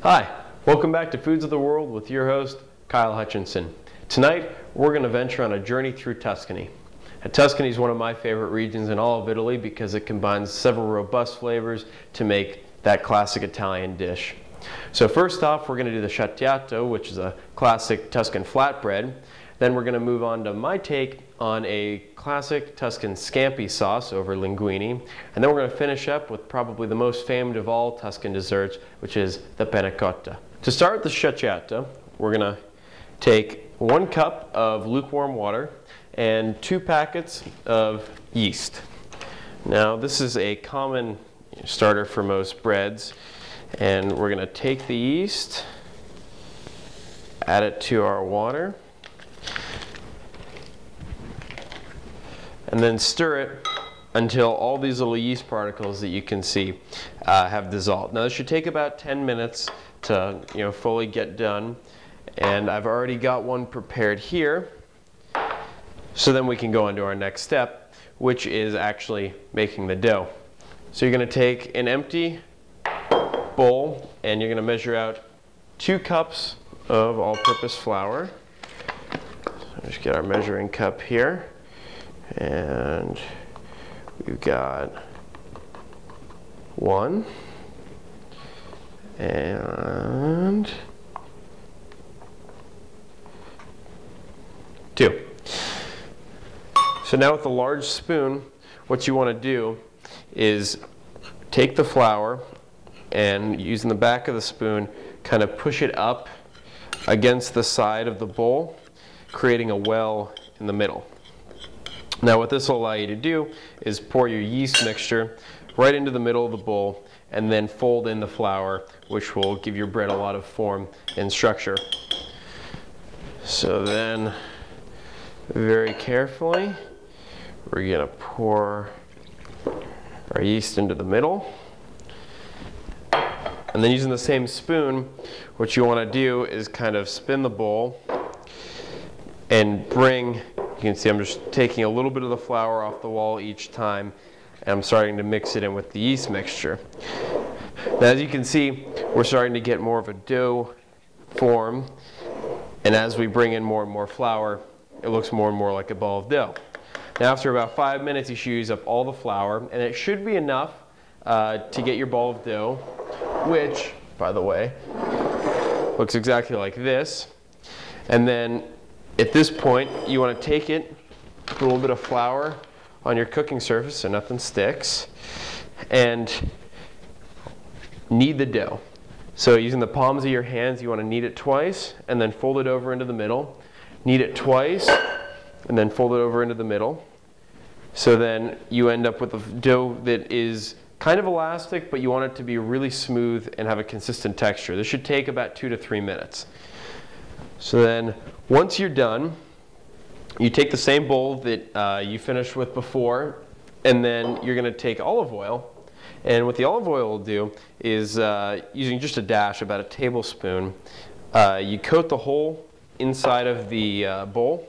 Hi, welcome back to Foods of the World with your host, Kyle Hutchinson. Tonight, we're going to venture on a journey through Tuscany. Tuscany is one of my favorite regions in all of Italy because it combines several robust flavors to make that classic Italian dish. So first off, we're going to do the sciaccato, which is a classic Tuscan flatbread. Then we're going to move on to my take on a classic Tuscan scampi sauce over linguini. And then we're going to finish up with probably the most famed of all Tuscan desserts, which is the panna cotta. To start with the sciaccato, we're going to take 1 cup of lukewarm water and 2 packets of yeast. Now this is a common starter for most breads. And we're going to take the yeast, add it to our water, and then stir it until all these little yeast particles that you can see have dissolved. Now this should take about 10 minutes to fully get done, and I've already got one prepared here. So then we can go on to our next step, which is actually making the dough. So you're going to take an empty bowl and you're going to measure out 2 cups of all-purpose flour. So just get our measuring cup here. And we've got 1 and 2. So now with a large spoon, what you want to do is take the flour and using the back of the spoon, kind of push it up against the side of the bowl, creating a well in the middle. Now what this will allow you to do is pour your yeast mixture right into the middle of the bowl and then fold in the flour, which will give your bread a lot of form and structure. So then, very carefully, we're going to pour our yeast into the middle. And then using the same spoon, what you want to do is kind of spin the bowl and bring, you can see I'm just taking a little bit of the flour off the wall each time, and I'm starting to mix it in with the yeast mixture. Now as you can see, we're starting to get more of a dough form, and as we bring in more and more flour, it looks more and more like a ball of dough. Now after about 5 minutes, you should use up all the flour, and it should be enough to get your ball of dough, which, by the way, looks exactly like this. And then at this point, you want to take it, put a little bit of flour on your cooking surface so nothing sticks, and knead the dough. So using the palms of your hands, you want to knead it twice and then fold it over into the middle. Knead it twice and then fold it over into the middle. So then you end up with a dough that is kind of elastic, but you want it to be really smooth and have a consistent texture. This should take about 2 to 3 minutes. So then once you're done, you take the same bowl that you finished with before, and then you're going to take olive oil. And what the olive oil will do is, using just a dash, about a tablespoon, you coat the whole inside of the bowl.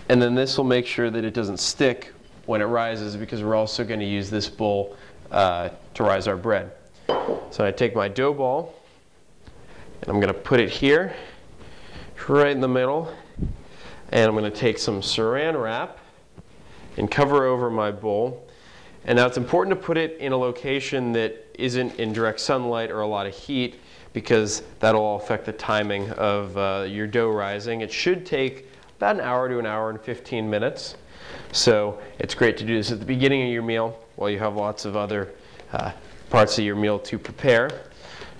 And then this will make sure that it doesn't stick when it rises, because we're also going to use this bowl to rise our bread. So I take my dough ball and I'm going to put it here, right in the middle, and I'm going to take some saran wrap and cover over my bowl. And now it's important to put it in a location that isn't in direct sunlight or a lot of heat, because that'll all affect the timing of your dough rising. It should take about 1 hour to 1 hour and 15 minutes. So it's great to do this at the beginning of your meal while you have lots of other parts of your meal to prepare.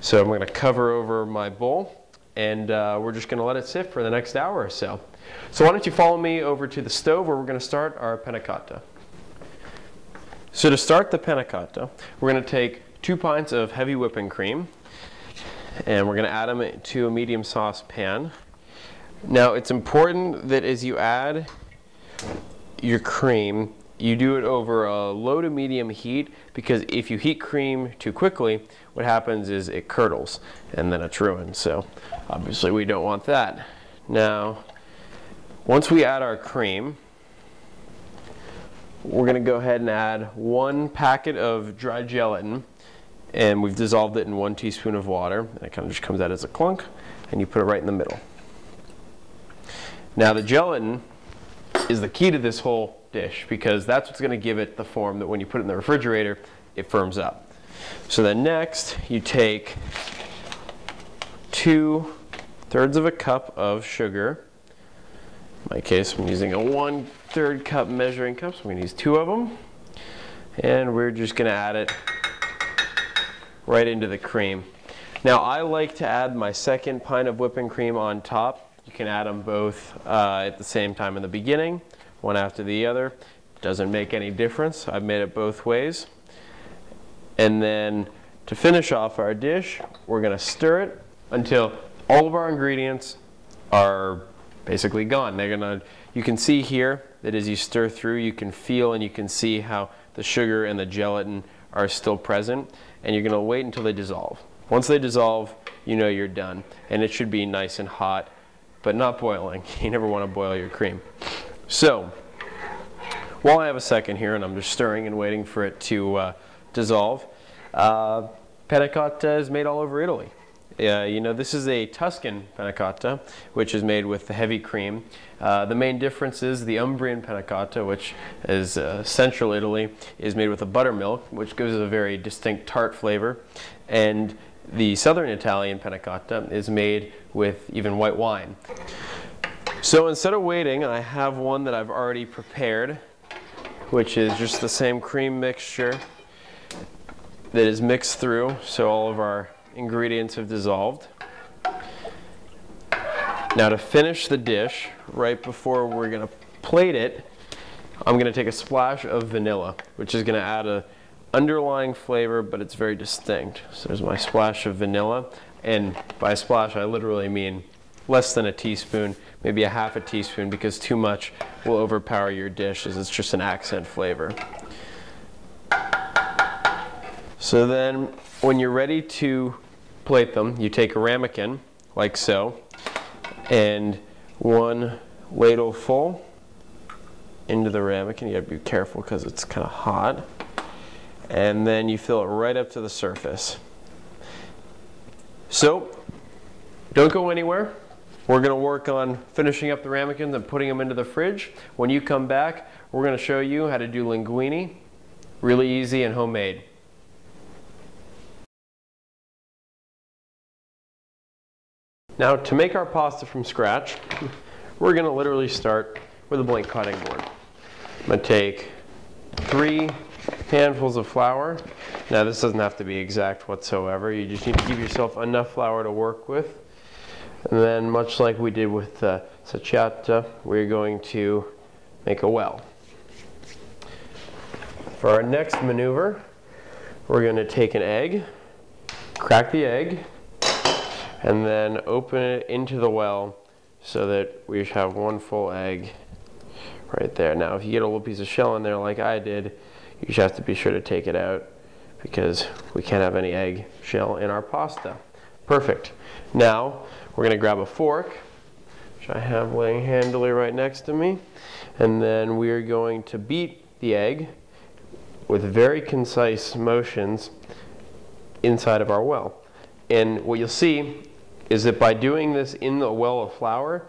So I'm going to cover over my bowl, and we're just going to let it sit for the next hour or so. So why don't you follow me over to the stove where we're going to start our panna cotta. So to start the panna cotta, we're going to take 2 pints of heavy whipping cream, and we're going to add them to a medium saucepan. Now it's important that as you add your cream, you do it over a low to medium heat, because if you heat cream too quickly, what happens is it curdles and then it's ruined. So obviously we don't want that. Now once we add our cream, we're going to go ahead and add 1 packet of dry gelatin, and we've dissolved it in 1 teaspoon of water. And it kind of just comes out as a clunk, and you put it right in the middle. Now the gelatin is the key to this whole dish because that's what's going to give it the form that when you put it in the refrigerator, it firms up. So then next, you take 2/3 of a cup of sugar. In my case, I'm using a 1/3 cup measuring cup, so I'm going to use 2 of them. And we're just going to add it right into the cream. Now I like to add my second pint of whipping cream on top. You can add them both at the same time in the beginning, one after the other. Doesn't make any difference. I've made it both ways. And then to finish off our dish, we're going to stir it until all of our ingredients are basically gone. You can see here that as you stir through, you can feel and you can see how the sugar and the gelatin are still present, and you're going to wait until they dissolve. Once they dissolve, you know you're done, and it should be nice and hot, but not boiling. You never want to boil your cream. So, while I have a second here and I'm just stirring and waiting for it to dissolve, panna cotta is made all over Italy. You know, this is a Tuscan panna cotta, which is made with the heavy cream. The main difference is the Umbrian panna cotta, which is central Italy, is made with a buttermilk, which gives it a very distinct tart flavor. And the southern Italian panna cotta is made with even white wine. So instead of waiting, I have one that I've already prepared, which is just the same cream mixture that is mixed through, so all of our ingredients have dissolved. Now to finish the dish, right before we're going to plate it, I'm going to take a splash of vanilla, which is going to add a underlying flavor, but it's very distinct. So there's my splash of vanilla, and by splash I literally mean less than a teaspoon, maybe a half a teaspoon, because too much will overpower your dish as it's just an accent flavor. So then when you're ready to plate them, you take a ramekin, like so, and 1 ladle full into the ramekin. You gotta be careful because it's kind of hot. And then you fill it right up to the surface. So, don't go anywhere. We're gonna work on finishing up the ramekins and putting them into the fridge. When you come back, we're gonna show you how to do linguini. Really easy and homemade. Now to make our pasta from scratch, we're going to literally start with a blank cutting board. I'm going to take 3 handfuls of flour. Now this doesn't have to be exact whatsoever, you just need to give yourself enough flour to work with. And then much like we did with sacciata, we're going to make a well. For our next maneuver, we're going to take an egg, crack the egg, and then open it into the well so that we have 1 full egg right there. Now if you get a little piece of shell in there like I did, you just have to be sure to take it out because we can't have any egg shell in our pasta. Perfect. Now we're going to grab a fork, which I have laying handily right next to me, and then we are going to beat the egg with very concise motions inside of our well. And what you'll see is that by doing this in the well of flour,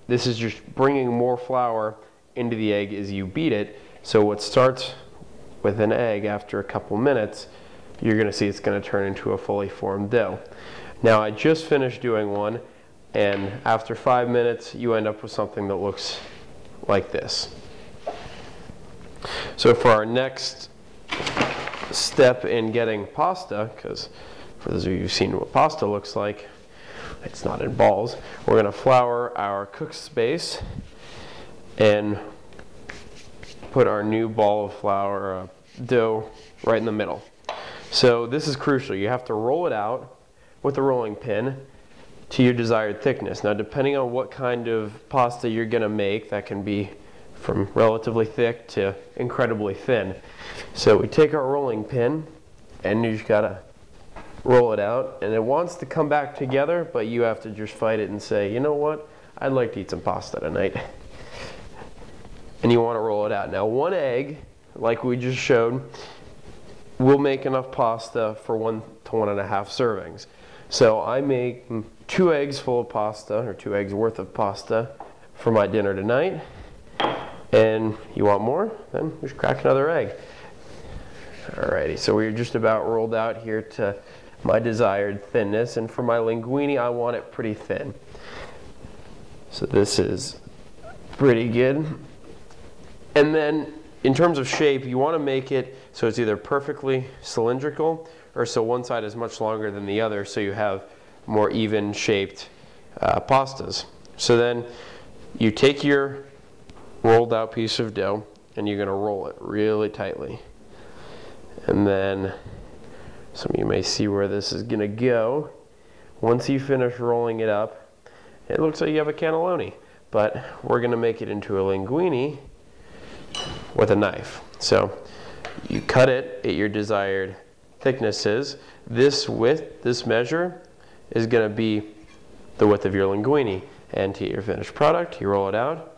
this is just bringing more flour into the egg as you beat it. So what starts with an egg, after a couple minutes, you're going to see it's going to turn into a fully formed dough. Now I just finished doing one, and after 5 minutes you end up with something that looks like this. So for our next step in getting pasta, because for those of you who've seen what pasta looks like, it's not in balls, we're going to flour our cooked space and put our new ball of flour dough right in the middle. So this is crucial. You have to roll it out with a rolling pin to your desired thickness. Now depending on what kind of pasta you're going to make, that can be from relatively thick to incredibly thin. So we take our rolling pin and you just got to roll it out, and it wants to come back together, but you have to just fight it and say, you know what, I'd like to eat some pasta tonight. And you want to roll it out. Now 1 egg, like we just showed, will make enough pasta for 1 to 1.5 servings. So I make 2 eggs full of pasta, or 2 eggs worth of pasta for my dinner tonight. And you want more? Then just crack another egg. Alrighty, so we're just about rolled out here to my desired thinness, and for my linguini I want it pretty thin. So this is pretty good. And then in terms of shape, you want to make it so it's either perfectly cylindrical or so one side is much longer than the other, so you have more even shaped pastas. So then you take your rolled out piece of dough and you're going to roll it really tightly. And then some of you may see where this is going to go. Once you finish rolling it up, it looks like you have a cannelloni, but we're going to make it into a linguini with a knife. So you cut it at your desired thicknesses. This width, this measure, is going to be the width of your linguini. And to get your finished product, you roll it out,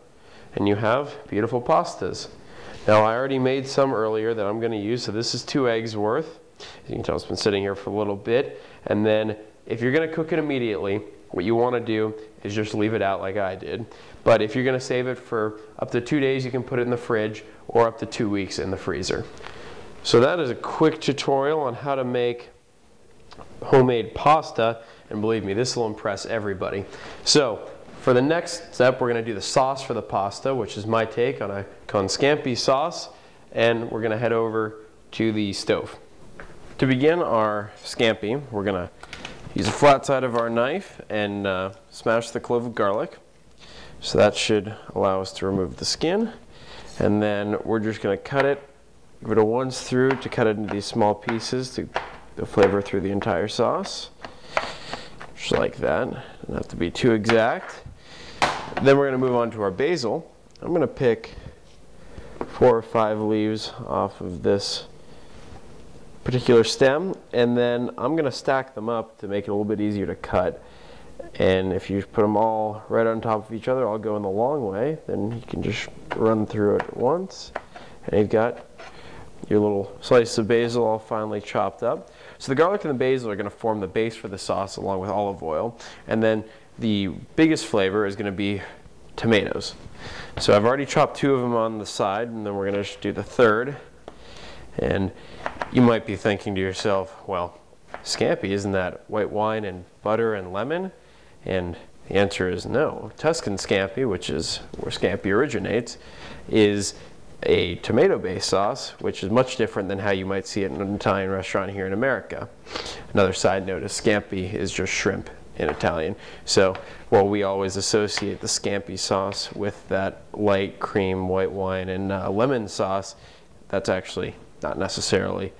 and you have beautiful pastas. Now I already made some earlier that I'm going to use, so this is 2 eggs worth. As you can tell, it's been sitting here for a little bit. And then if you're going to cook it immediately, what you want to do is just leave it out like I did. But if you're going to save it for up to 2 days, you can put it in the fridge, or up to 2 weeks in the freezer. So that is a quick tutorial on how to make homemade pasta, and believe me, this will impress everybody. So for the next step, we're going to do the sauce for the pasta, which is my take on a scampi sauce, and we're going to head over to the stove. To begin our scampi, we're going to use the flat side of our knife and smash the clove of garlic. So that should allow us to remove the skin. And then we're just going to cut it, give it a once through to cut it into these small pieces to the flavor through the entire sauce. Just like that. Doesn't have to be too exact. Then we're going to move on to our basil. I'm going to pick 4 or 5 leaves off of this particular stem, and then I'm going to stack them up to make it a little bit easier to cut. And if you put them all right on top of each other, I'll go in the long way, then you can just run through it once, and you've got your little slice of basil all finely chopped up. So the garlic and the basil are going to form the base for the sauce along with olive oil, and then the biggest flavor is going to be tomatoes. So I've already chopped 2 of them on the side, and then we're going to do the third. And you might be thinking to yourself, well, scampi, isn't that white wine and butter and lemon? And the answer is no. Tuscan scampi, which is where scampi originates, is a tomato-based sauce, which is much different than how you might see it in an Italian restaurant here in America. Another side note is scampi is just shrimp in Italian. So while we always associate the scampi sauce with that light cream, white wine, and lemon sauce, that's actually not necessarily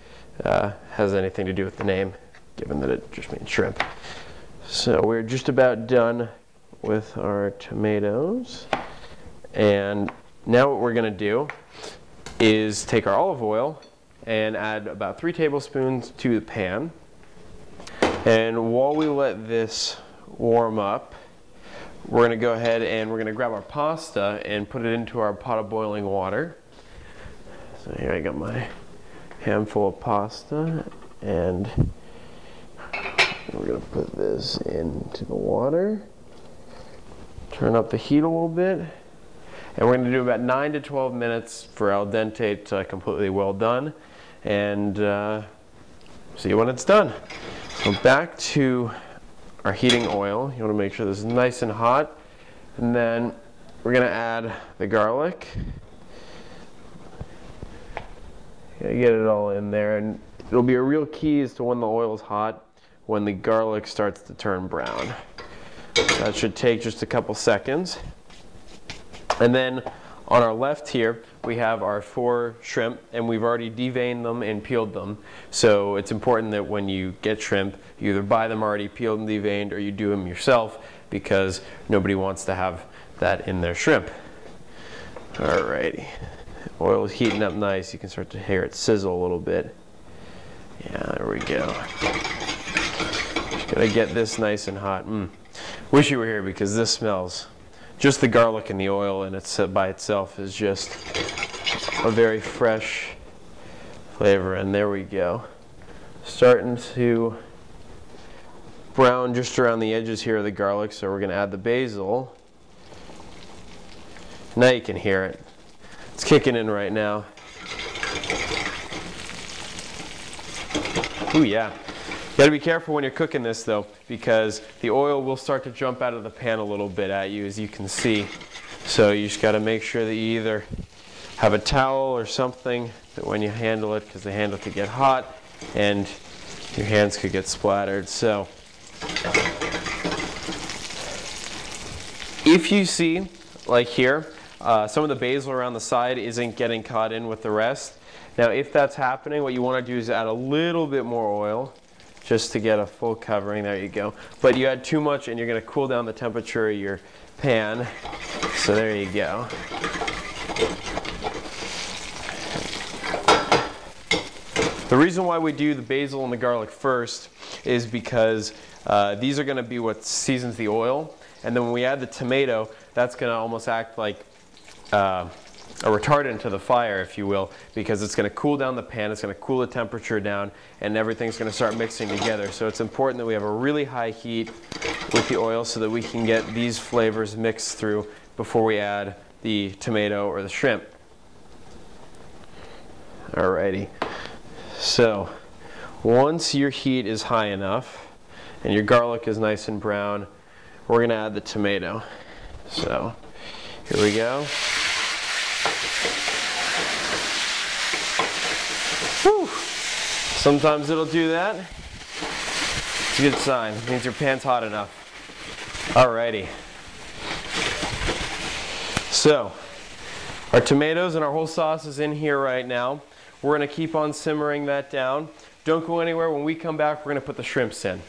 has anything to do with the name, given that it just means shrimp. So we're just about done with our tomatoes. And now what we're going to do is take our olive oil and add about 3 tablespoons to the pan. And while we let this warm up, we're going to go ahead and we're going to grab our pasta and put it into our pot of boiling water. So here I got my handful of pasta, and we're going to put this into the water. Turn up the heat a little bit. And we're going to do about 9 to 12 minutes for al dente to completely well done. And see when it's done. So back to our heating oil. You want to make sure this is nice and hot. And then we're going to add the garlic. Get it all in there. And it'll be a real key as to when the oil is hot, when the garlic starts to turn brown. That should take just a couple seconds. And then on our left here, we have our 4 shrimp, and we've already deveined them and peeled them. So it's important that when you get shrimp, you either buy them already peeled and deveined, or you do them yourself, because nobody wants to have that in their shrimp. Alrighty. Oil is heating up nice. You can start to hear it sizzle a little bit. Yeah, there we go. Just gotta get this nice and hot. Wish you were here, because this smells. Just the garlic and the oil in it by itself is just a very fresh flavor, and there we go. Starting to brown just around the edges here of the garlic, so we're going to add the basil. Now you can hear it. It's kicking in right now. Ooh, yeah. You got to be careful when you're cooking this though, because the oil will start to jump out of the pan a little bit at you, as you can see. So you just got to make sure that you either have a towel or something that when you handle it, because the handle could get hot and your hands could get splattered. So if you see, like here, some of the basil around the side isn't getting caught in with the rest. Now if that's happening, what you want to do is add a little bit more oil just to get a full covering. There you go. But you add too much and you're going to cool down the temperature of your pan. So there you go. The reason why we do the basil and the garlic first is because these are going to be what seasons the oil. And then when we add the tomato, that's going to almost act like a retardant to the fire, if you will, because it's going to cool down the pan, it's going to cool the temperature down, and everything's going to start mixing together. So it's important that we have a really high heat with the oil so that we can get these flavors mixed through before we add the tomato or the shrimp. Alrighty. So once your heat is high enough and your garlic is nice and brown, we're going to add the tomato. So here we go. Whew. Sometimes it'll do that. It's a good sign. It means your pan's hot enough. Alrighty. So our tomatoes and our whole sauce is in here right now. We're going to keep on simmering that down. Don't go anywhere. When we come back, we're going to put the shrimps in.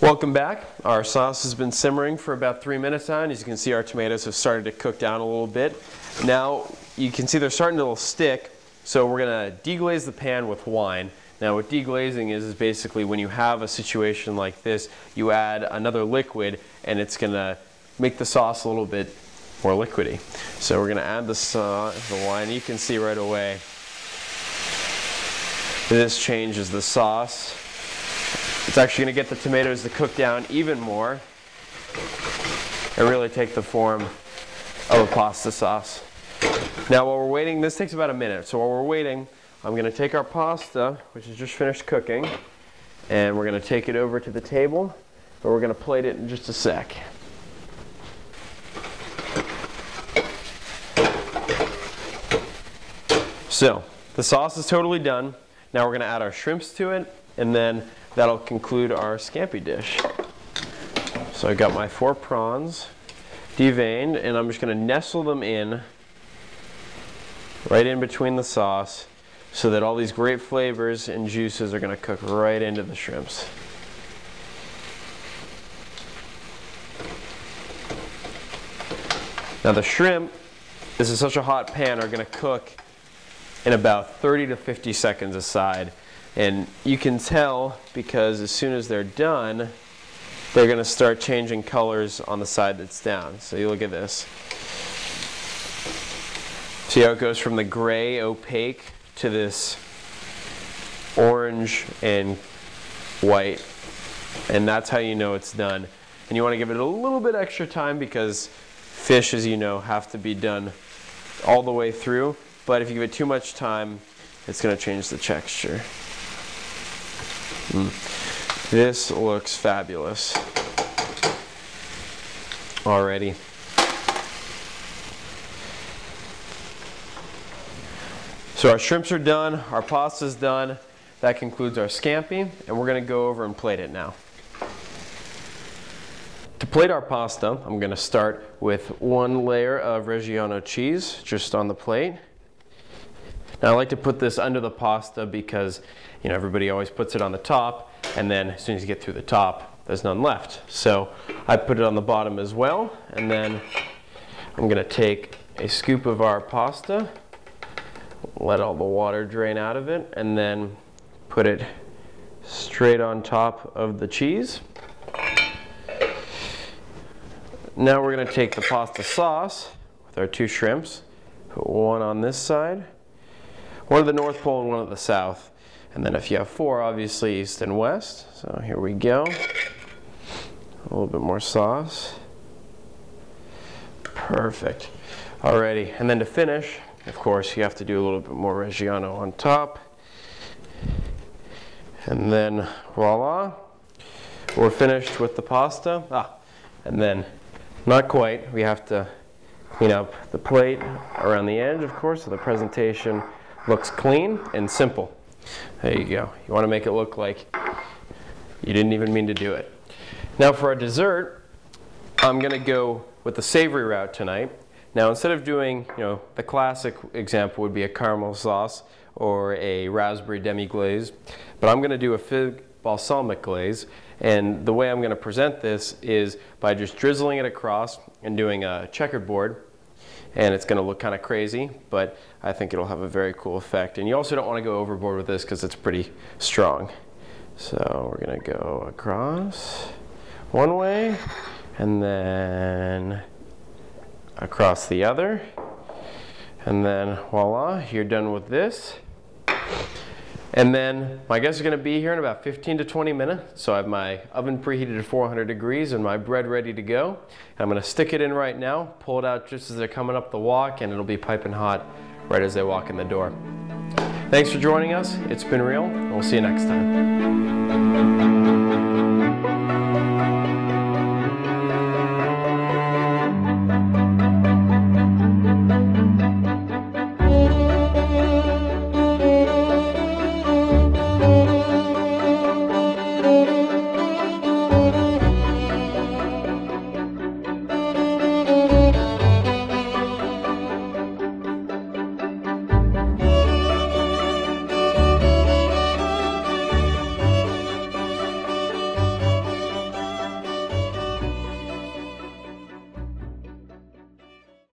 Welcome back. Our sauce has been simmering for about 3 minutes now, and as you can see, our tomatoes have started to cook down a little bit. Now you can see they're starting to stick, so we're going to deglaze the pan with wine. Now what deglazing is basically when you have a situation like this, you add another liquid and it's going to make the sauce a little bit more liquidy. So we're going to add the wine. You can see right away this changes the sauce. It's actually going to get the tomatoes to cook down even more and really take the form of a pasta sauce. Now while we're waiting, this takes about a minute, so while we're waiting, I'm going to take our pasta, which is just finished cooking, and we're going to take it over to the table, but we're going to plate it in just a sec. So the sauce is totally done. Now we're going to add our shrimps to it, and then that'll conclude our scampi dish. So I've got my 4 prawns deveined, and I'm just going to nestle them in right in between the sauce so that all these great flavors and juices are going to cook right into the shrimps. Now the shrimp, this is such a hot pan, are going to cook in about 30 to 50 seconds a side. And you can tell because as soon as they're done, they're going to start changing colors on the side that's down. So you look at this. See how it goes from the gray opaque to this orange and white. And that's how you know it's done. And you want to give it a little bit extra time because fish, as you know, have to be done all the way through. But if you give it too much time, it's going to change the texture. This looks fabulous already. So our shrimps are done, our pasta's done. That concludes our scampi, and we're going to go over and plate it now. To plate our pasta, I'm going to start with 1 layer of Reggiano cheese just on the plate. Now I like to put this under the pasta because, you know, everybody always puts it on the top, and then as soon as you get through the top, there's none left. So I put it on the bottom as well, and then I'm going to take a scoop of our pasta, let all the water drain out of it, and then put it straight on top of the cheese. Now we're going to take the pasta sauce with our 2 shrimps, Put one on this side, one at the North Pole and one at the South. And then if you have 4, obviously East and West. So here we go. A little bit more sauce. Perfect. Alrighty, and then to finish, of course, you have to do a little bit more Reggiano on top. And then voila, we're finished with the pasta. And then, not quite, we have to clean up the plate around the edge, of course, so the presentation looks clean and simple. There you go. You want to make it look like you didn't even mean to do it. Now for our dessert, I'm going to go with the savory route tonight. Now instead of doing, the classic example would be a caramel sauce or a raspberry demi-glaze, but I'm going to do a fig balsamic glaze, and the way I'm going to present this is by just drizzling it across and doing a checkerboard, and it's going to look kind of crazy, but I think it'll have a very cool effect. And you also don't want to go overboard with this because it's pretty strong. So we're going to go across one way and then across the other, and then voila, you're done with this. And then my guests are going to be here in about 15 to 20 minutes. So I have my oven preheated to 400 degrees and my bread ready to go. And I'm going to stick it in right now, pull it out just as they're coming up the walk, and it'll be piping hot right as they walk in the door. Thanks for joining us. It's been real. We'll see you next time.